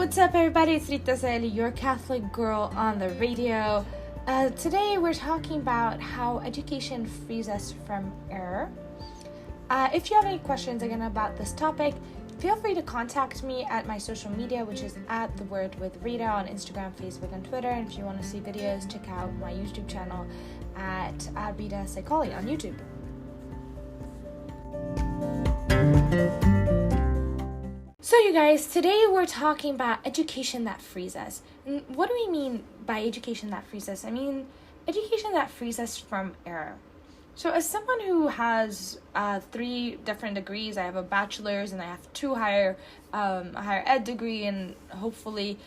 What's up, everybody? It's Rita Zeli, your Catholic girl on the radio. Today we're talking about how education frees us from error. If you have any questions again about this topic, feel free to contact me at my social media, which is at The Word with Rita on Instagram, Facebook, and Twitter. And if you want to see videos, check out my YouTube channel at Rita Psychology on YouTube. So you guys, today we're talking about education that frees us. And what do we mean by education that frees us? I mean, education that frees us from error. So as someone who has 3 different degrees, I have a bachelor's and I have 2 higher ed degree and hopefully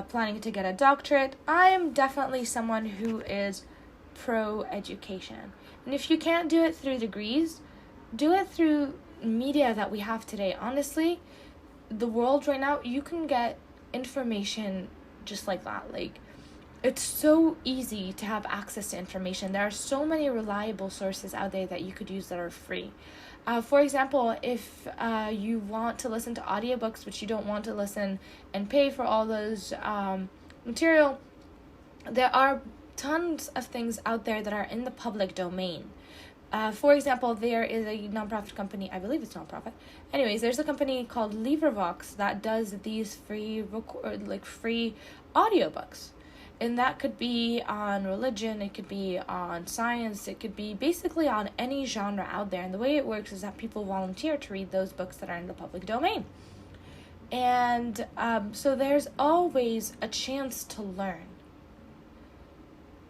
planning to get a doctorate, I am definitely someone who is pro-education. And if you can't do it through degrees, do it through media that we have today. Honestly, the world right now, you can get information just like that. Like, it's so easy to have access to information. There are so many reliable sources out there that you could use that are free. For example, if you want to listen to audiobooks, but you don't want to listen and pay for all those material, there are tons of things out there that are in the public domain. For example, there is a nonprofit company, I believe it's nonprofit. Anyways, there's a company called LibriVox that does these free audiobooks. And that could be on religion, it could be on science, it could be basically on any genre out there. And the way it works is that people volunteer to read those books that are in the public domain. And so there's always a chance to learn.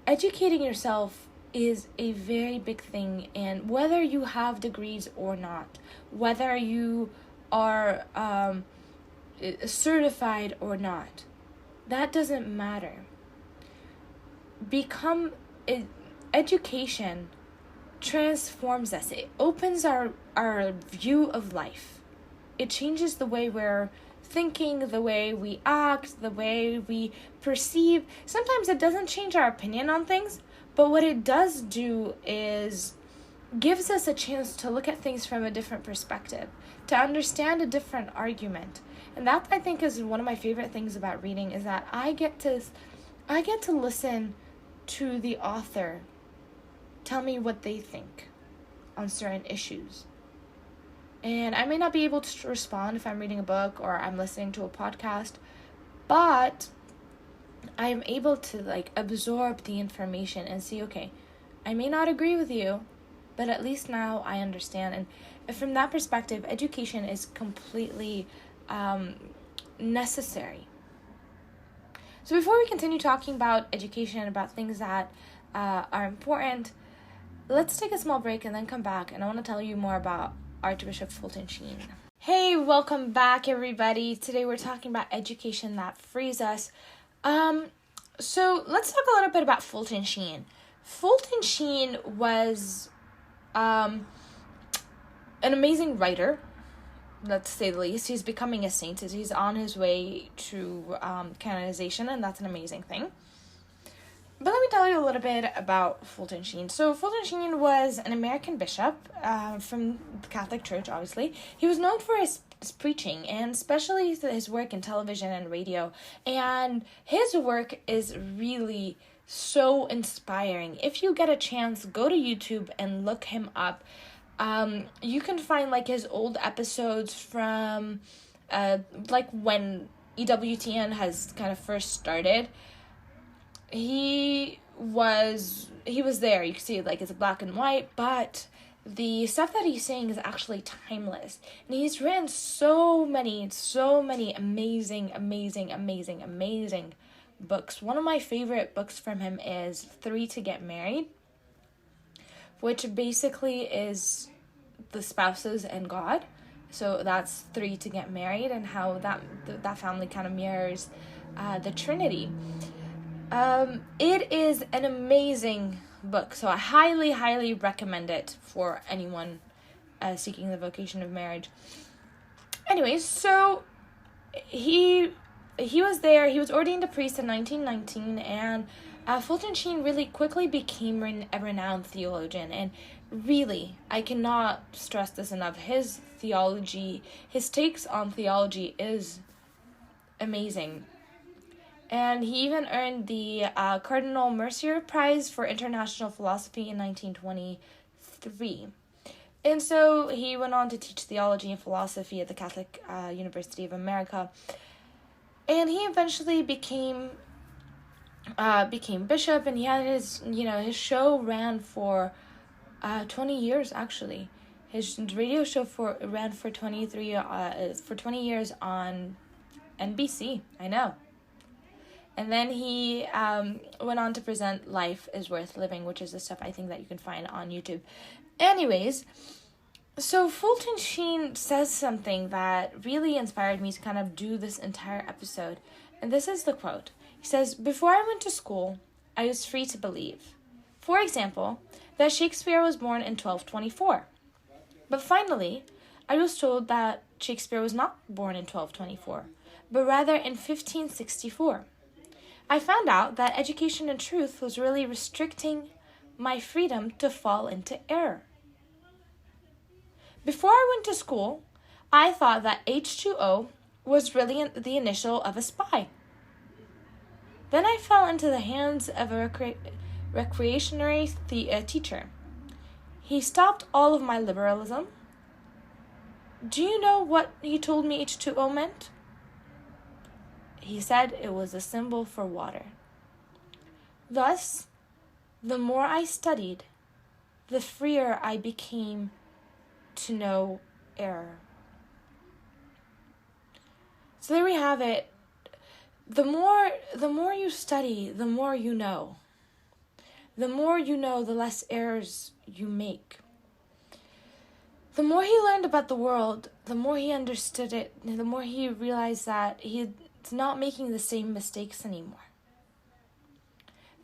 Educating yourself is a very big thing, and whether you have degrees or not, whether you are certified or not, that doesn't matter. Education transforms us. It opens our view of life. It changes the way we're thinking, the way we act, the way we perceive. Sometimes it doesn't change our opinion on things, but what it does do is gives us a chance to look at things from a different perspective, to understand a different argument. And that, I think, is one of my favorite things about reading, is that I get to listen to the author tell me what they think on certain issues. And I may not be able to respond if I'm reading a book or I'm listening to a podcast, but I am able to absorb the information and see, okay, I may not agree with you, but at least now I understand. And from that perspective, education is completely necessary. So before we continue talking about education, about things that are important, let's take a small break and then come back. And I want to tell you more about Archbishop Fulton Sheen. Hey, welcome back, everybody. Today we're talking about education that frees us. So let's talk a little bit about Fulton Sheen. Fulton Sheen was an amazing writer, let's say the least. He's becoming a saint. He's on his way to canonization, and that's an amazing thing. But let me tell you a little bit about Fulton Sheen. So Fulton Sheen was an American bishop from the Catholic Church, obviously. He was known for his preaching, and especially his work in television and radio. And his work is really so inspiring. If you get a chance, go to YouTube and look him up. You can find his old episodes from when EWTN has kind of first started. He was there. You can see it's black and white, but the stuff that he's saying is actually timeless. And he's written so many amazing books. One of my favorite books from him is 3 to Get Married, which basically is the spouses and God. So that's 3 to Get Married, and how that family kind of mirrors the Trinity. It is an amazing book, so I highly recommend it for anyone seeking the vocation of marriage. Anyways, so he was there. He was ordained a priest in 1919, and Fulton Sheen really quickly became a renowned theologian. And really, I cannot stress this enough, his theology, his takes on theology is amazing. And he even earned the Cardinal Mercier Prize for International Philosophy in 1923. And so he went on to teach theology and philosophy at the Catholic University of America. And he eventually became bishop, and he had his show ran for 20 years, actually. His radio show ran for 20 years on NBC, I know. And then he went on to present Life is Worth Living, which is the stuff I think that you can find on YouTube. Anyways, so Fulton Sheen says something that really inspired me to kind of do this entire episode. And this is the quote. He says, "Before I went to school, I was free to believe. For example, that Shakespeare was born in 1224. But finally, I was told that Shakespeare was not born in 1224, but rather in 1564. I found out that education in truth was really restricting my freedom to fall into error. Before I went to school, I thought that H2O was really the initial of a spy. Then I fell into the hands of a reactionary teacher. He stopped all of my liberalism. Do you know what he told me H2O meant? He said it was a symbol for water. Thus, the more I studied, the freer I became to know error." So there we have it. The more you study, the more you know. The more you know, the less errors you make. The more he learned about the world, the more he understood it, and the more he realized that he's not making the same mistakes anymore.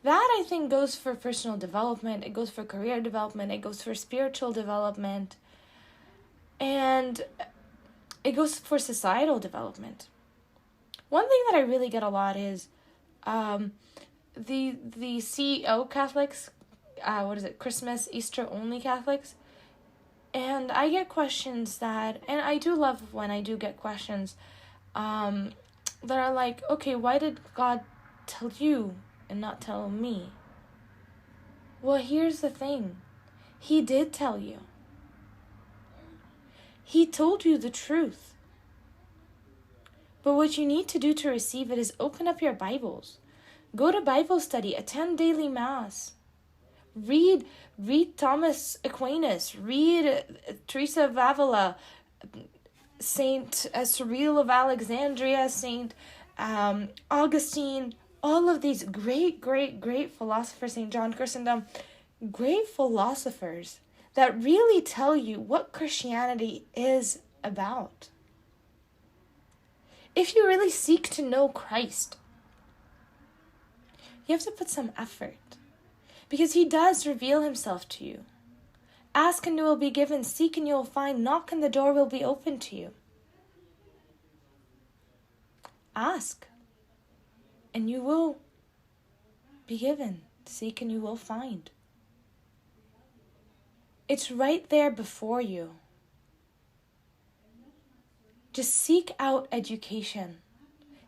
That, I think, goes for personal development, it goes for career development, it goes for spiritual development, and it goes for societal development. One thing that I really get a lot is the CEO Catholics, Christmas, Easter only Catholics. And I get questions and I do love when I do get questions that are like, okay, why did God tell you and not tell me? Well, here's the thing. He did tell you. He told you the truth. But what you need to do to receive it is open up your Bibles. Go to Bible study, attend daily Mass. Read Thomas Aquinas, read Teresa of Avila, Saint Cyril of Alexandria, Saint Augustine, all of these great philosophers, Saint John Chrysostom, great philosophers that really tell you what Christianity is about. If you really seek to know Christ, you have to put some effort. Because he does reveal himself to you. Ask and you will be given. Seek and you will find. Knock and the door will be opened to you. Ask and you will be given. Seek and you will find. It's right there before you. Just seek out education.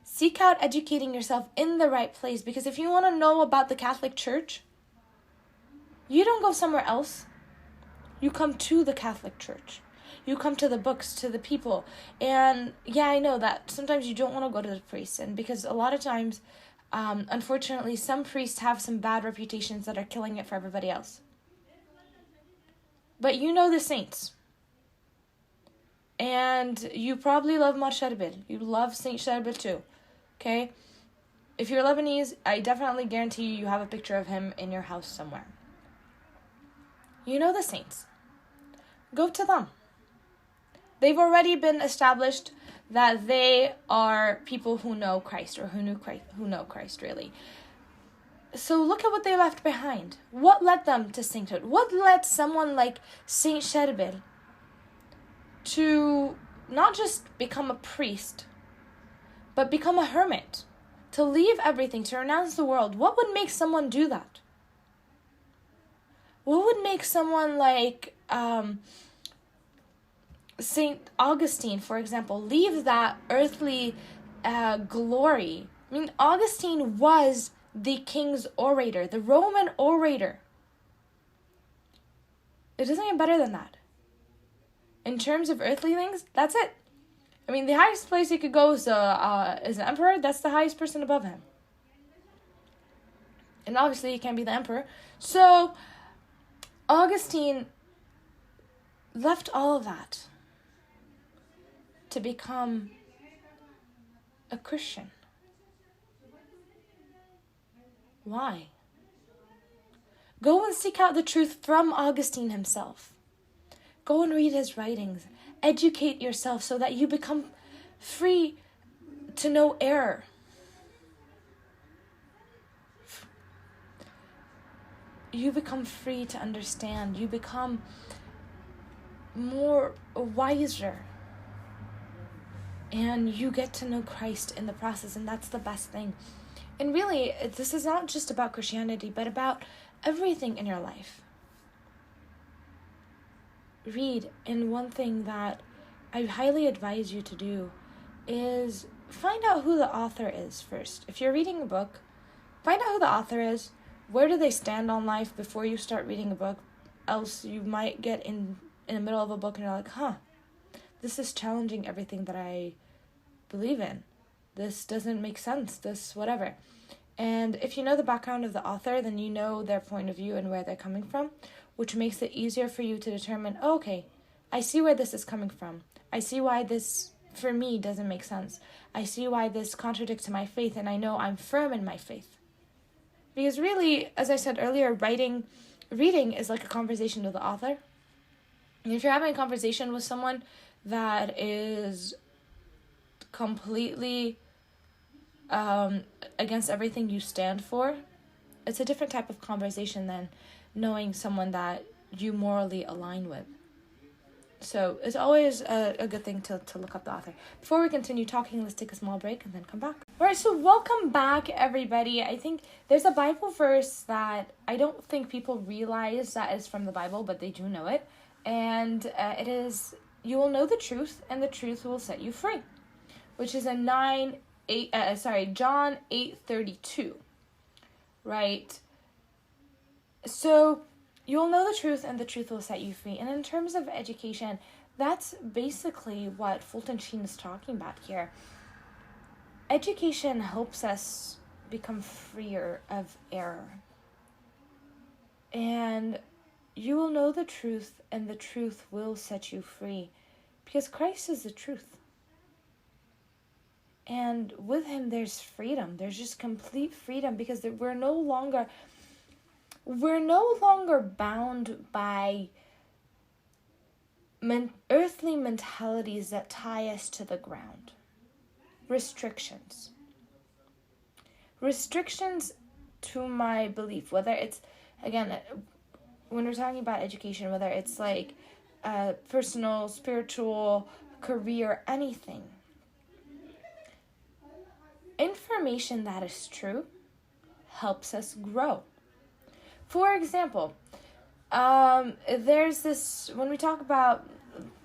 Seek out educating yourself in the right place. Because if you want to know about the Catholic Church, you don't go somewhere else. You come to the Catholic Church. You come to the books, to the people. And yeah, I know that sometimes you don't want to go to the priests. And because a lot of times, unfortunately, some priests have some bad reputations that are killing it for everybody else. But you know the saints. And you probably love Mar Sherbil. You love Saint Sherbil too. Okay? If you're Lebanese, I definitely guarantee you have a picture of him in your house somewhere. You know the saints. Go to them. They've already been established that they are people who know Christ, or who know Christ really. So look at what they left behind. What led them to sainthood? What led someone like Saint Sherbil to not just become a priest, but become a hermit, to leave everything, to renounce the world? What would make someone do that? What would make someone like Saint Augustine, for example, leave that earthly glory. I mean, Augustine was the king's orator, the Roman orator. It doesn't get better than that. In terms of earthly things, that's it. I mean, the highest place he could go is an emperor. That's the highest person above him. And obviously, he can't be the emperor. So, Augustine left all of that to become a Christian. Why? Go and seek out the truth from Augustine himself. Go and read his writings. Educate yourself so that you become free to know error. You become free to understand. You become more wiser. And you get to know Christ in the process, and that's the best thing. And really, this is not just about Christianity, but about everything in your life. Read, and one thing that I highly advise you to do is find out who the author is first. If you're reading a book, find out who the author is. Where do they stand on life before you start reading a book? Else you might get in the middle of a book and you're like, this is challenging everything that I believe in. This doesn't make sense, this whatever. And if you know the background of the author, then you know their point of view and where they're coming from, which makes it easier for you to determine, okay, I see where this is coming from. I see why this, for me, doesn't make sense. I see why this contradicts my faith, and I know I'm firm in my faith. Because really, as I said earlier, reading is like a conversation with the author. And if you're having a conversation with someone that is completely against everything you stand for, it's a different type of conversation than knowing someone that you morally align with. So it's always a good thing to look up the author. Before we continue talking, let's take a small break and then come back. Alright, so welcome back, everybody. I think there's a Bible verse that I don't think people realize that is from the Bible, but they do know it. And it is, you will know the truth, and the truth will set you free. Which is in John 8:32. Right? So, you'll know the truth, and the truth will set you free. And in terms of education, that's basically what Fulton Sheen is talking about here. Education helps us become freer of error. And you will know the truth, and the truth will set you free. Because Christ is the truth. And with him, there's freedom. There's just complete freedom, because we're no longer bound by earthly mentalities that tie us to the ground. Restrictions to my belief, whether it's, again, when we're talking about education, whether it's like personal, spiritual, career, anything. Information that is true helps us grow. For example, there's this, when we talk about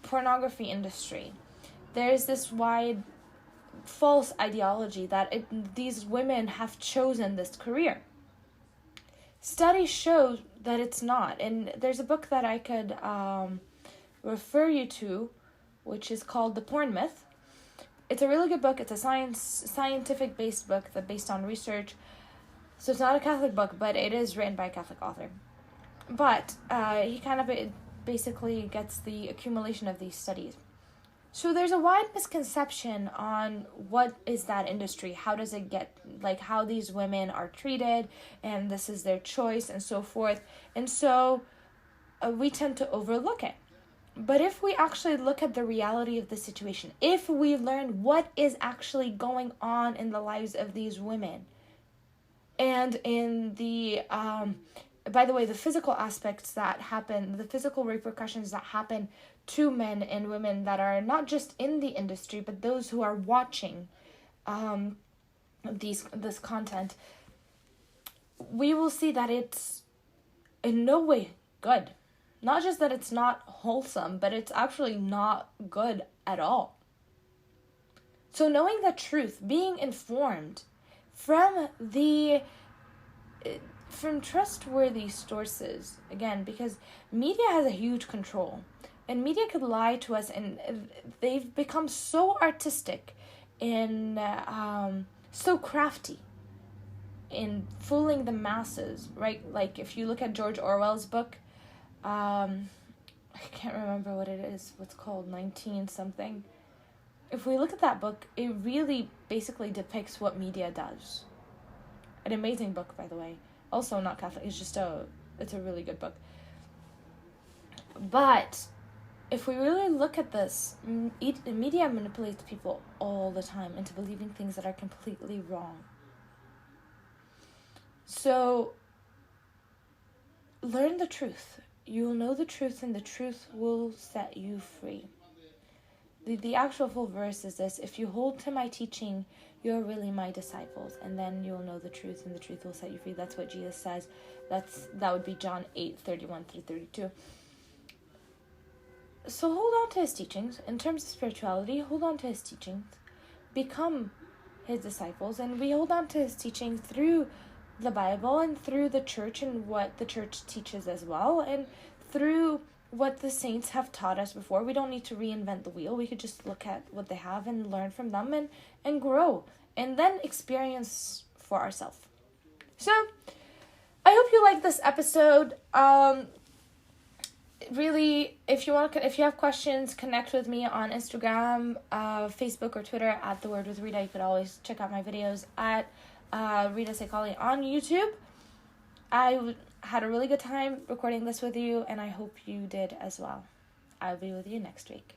pornography industry, there's this wide false ideology that these women have chosen this career. Studies show that it's not. And there's a book that I could refer you to, which is called The Porn Myth. It's a really good book. It's a scientific-based book that's based on research. So it's not a Catholic book, but it is written by a Catholic author. But he kind of basically gets the accumulation of these studies. So there's a wide misconception on what is that industry, how does it get, like how these women are treated, and this is their choice and so forth. And so we tend to overlook it. But if we actually look at the reality of the situation, if we learn what is actually going on in the lives of these women, and in the, by the way, the physical aspects that happen, the physical repercussions that happen to men and women that are not just in the industry, but those who are watching this content, we will see that it's in no way good. Not just that it's not wholesome, but it's actually not good at all. So knowing the truth, being informed from trustworthy sources, again, because media has a huge control, and media could lie to us, and they've become so artistic and so crafty in fooling the masses, right? Like if you look at George Orwell's book, I can't remember what it is, what's called, 19 something. If we look at that book, it really basically depicts what media does. An amazing book, by the way. Also not Catholic, it's a really good book. But if we really look at this, media manipulates people all the time into believing things that are completely wrong. So, learn the truth. You will know the truth, and the truth will set you free. The actual full verse is this: if you hold to my teaching, you're really my disciples, and then you'll know the truth, and the truth will set you free. That's what Jesus says. That would be John 8:31-32. So hold on to his teachings. In terms of spirituality, hold on to his teachings. Become his disciples, and we hold on to his teachings through the Bible and through the church and what the church teaches as well, and through what the saints have taught us before. We don't need to reinvent the wheel. We could just look at what they have and learn from them and grow, and then experience for ourselves. So I hope you like this episode. Really, if you have questions, connect with me on Instagram, Facebook, or Twitter at The Word with Rita. You could always check out my videos at Rita Sekali on YouTube. I had a really good time recording this with you, and I hope you did as well. I'll be with you next week.